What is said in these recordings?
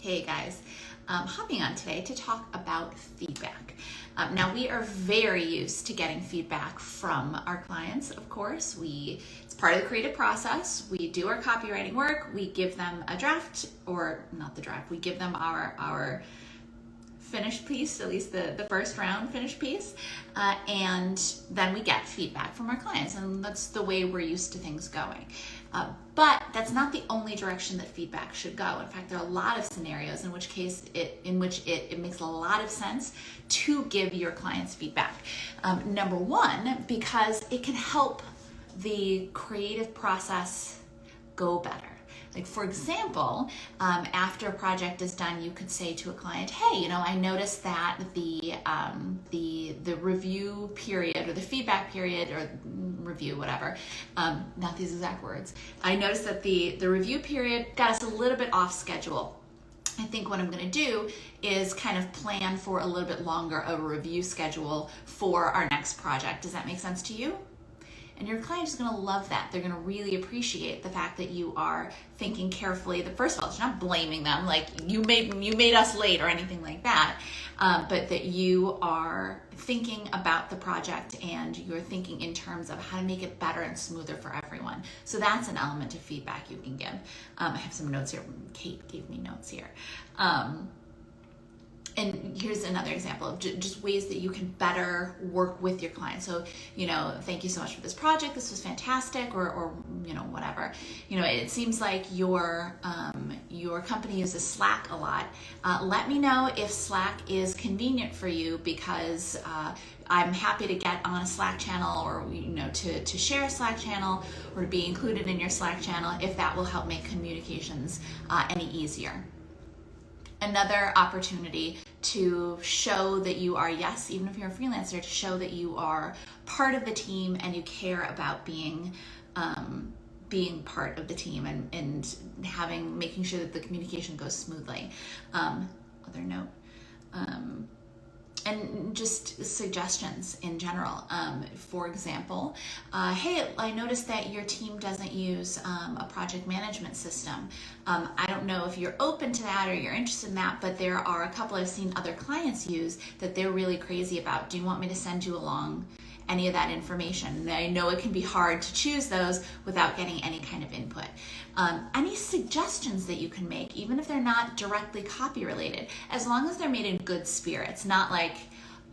Hey guys, hopping on today to talk about feedback. Now we are very used to getting feedback from our clients, of course. It's part of the creative process. We do our copywriting work, we give them a draft, or not the draft, we give them our finished piece, at least the first round finished piece, and then we get feedback from our clients, and that's the way we're used to things going. But that's not the only direction that feedback should go. In fact, there are a lot of scenarios in which it makes a lot of sense to give your clients feedback. Number one, because it can help the creative process go better. Like, for example, after a project is done, you could say to a client, hey, I noticed that the review period or the feedback period or review, whatever, not these exact words. I noticed that the review period got us a little bit off schedule. I think what I'm going to do is kind of plan for a little bit longer of a review schedule for our next project. Does that make sense to you? And your client is going to love that. They're going to really appreciate the fact that you are thinking carefully. That first of all, you're not blaming them, like you made us late or anything like that, but that you are thinking about the project and you're thinking in terms of how to make it better and smoother for everyone. So that's an element of feedback you can give. I have some notes here. Kate gave me notes here. And here's another example of just ways that you can better work with your client. So, thank you so much for this project. This was fantastic, or whatever. It seems like your company uses Slack a lot. Let me know if Slack is convenient for you, because I'm happy to get on a Slack channel, or to share a Slack channel, or to be included in your Slack channel if that will help make communications any easier. Another opportunity to show that you are, yes, even if you're a freelancer, to show that you are part of the team and you care about being part of the team and making sure that the communication goes smoothly. Other note. And just suggestions in general. For example, hey, I noticed that your team doesn't use a project management system. I don't know if you're open to that or you're interested in that, but there are a couple I've seen other clients use that they're really crazy about. Do you want me to send you along any of that information? And I know it can be hard to choose those without getting any kind of input. Any suggestions that you can make, even if they're not directly copy related, as long as they're made in good spirits, not like,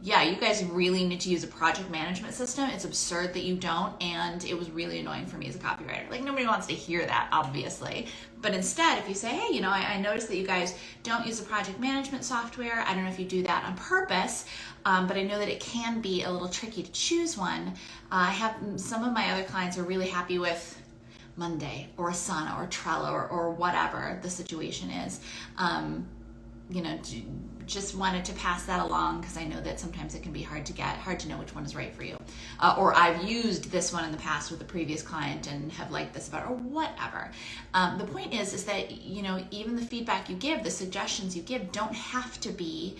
yeah, you guys really need to use a project management system. It's absurd that you don't, and it was really annoying for me as a copywriter. Like, nobody wants to hear that, obviously. But instead, if you say, hey, I noticed that you guys don't use a project management software. I don't know if you do that on purpose, but I know that it can be a little tricky to choose one. I have some of my other clients are really happy with Monday or Asana or Trello or whatever the situation is. Just wanted to pass that along, because I know that sometimes it can be hard to know which one is right for you. Or I've used this one in the past with a previous client and have liked this about it, or whatever. The point is that, even the feedback you give, the suggestions you give don't have to be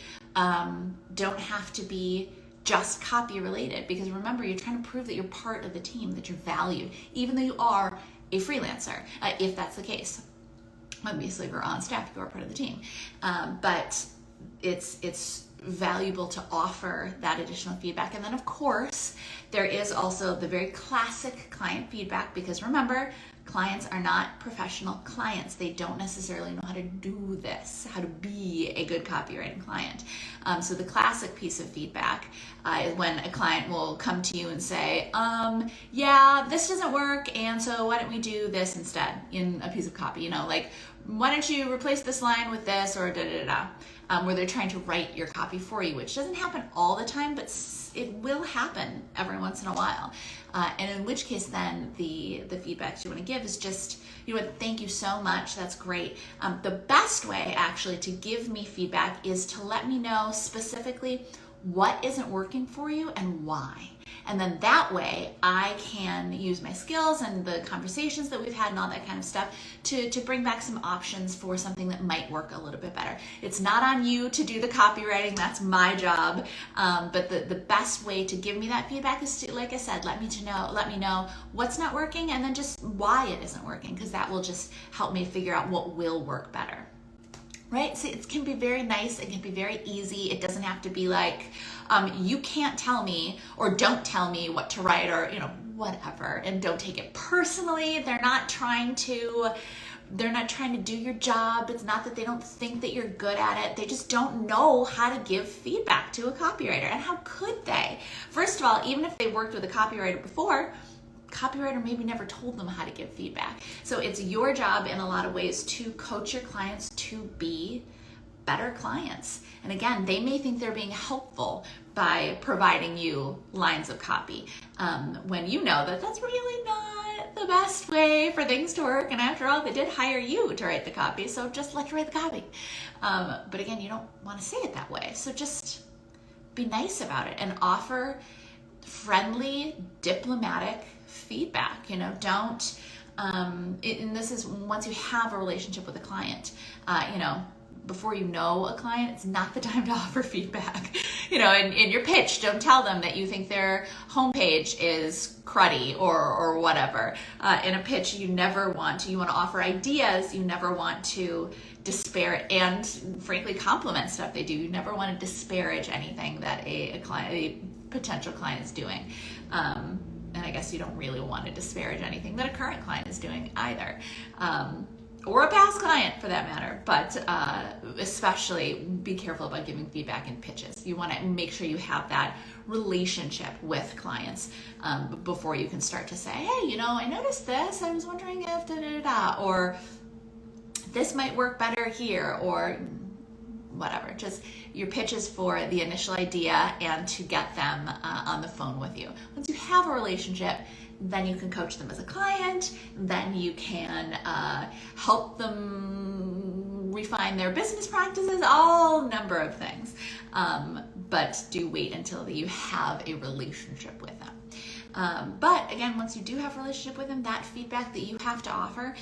just copy related, because remember, you're trying to prove that you're part of the team, that you're valued, even though you are a freelancer, if that's the case. Obviously, if you're on staff, you are part of the team. But it's valuable to offer that additional feedback. And then, of course, there is also the very classic client feedback, because remember, clients are not professional clients. They don't necessarily know how to do this, how to be a good copywriting client. So the classic piece of feedback is when a client will come to you and say, yeah, this doesn't work, and so why don't we do this instead in a piece of copy, like, why don't you replace this line with this, or da-da-da-da. Where they're trying to write your copy for you, which doesn't happen all the time, but it will happen every once in a while. And in which case, then the feedback you want to give is just, thank you so much, that's great. The best way, actually, to give me feedback is to let me know specifically what isn't working for you and why. And then that way I can use my skills and the conversations that we've had and all that kind of stuff to bring back some options for something that might work a little bit better. It's not on you to do the copywriting, that's my job. But the best way to give me that feedback is to, like I said, let me know what's not working and then just why it isn't working, because that will just help me figure out what will work better. right? So it can be very nice, it can be very easy. It doesn't have to be like, you can't tell me or don't tell me what to write or, whatever. And don't take it personally. They're not trying to do your job. It's not that they don't think that you're good at it. They just don't know how to give feedback to a copywriter. And how could they? First of all, even if they worked with a copywriter before, copywriter maybe never told them how to give feedback. So it's your job in a lot of ways to coach your clients to be better clients. And again, they may think they're being helpful by providing you lines of copy, when you know that that's really not the best way for things to work. And after all, they did hire you to write the copy, so just let you write the copy. But again, you don't want to say it that way. So just be nice about it and offer friendly, diplomatic feedback. Don't, and this is once you have a relationship with a client, before you know a client, it's not the time to offer feedback. In your pitch, don't tell them that you think their homepage is cruddy or whatever. In a pitch, you never want to. You want to offer ideas. You never want to disparage and, frankly, compliment stuff they do. You never want to disparage anything that a potential client is doing. And I guess you don't really want to disparage anything that a current client is doing either. Or a past client for that matter, but especially be careful about giving feedback in pitches. You want to make sure you have that relationship with clients before you can start to say, hey, I noticed this, I was wondering if da-da-da-da, or this might work better here, or whatever. Just your pitch is for the initial idea and to get them on the phone with you. Once you have a relationship, then you can coach them as a client, then you can help them refine their business practices, all number of things. But do wait until you have a relationship with them. But again, once you do have a relationship with them, that feedback that you have to offer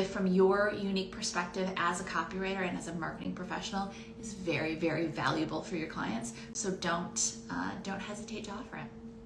from your unique perspective as a copywriter and as a marketing professional is very, very valuable for your clients. So don't hesitate to offer it.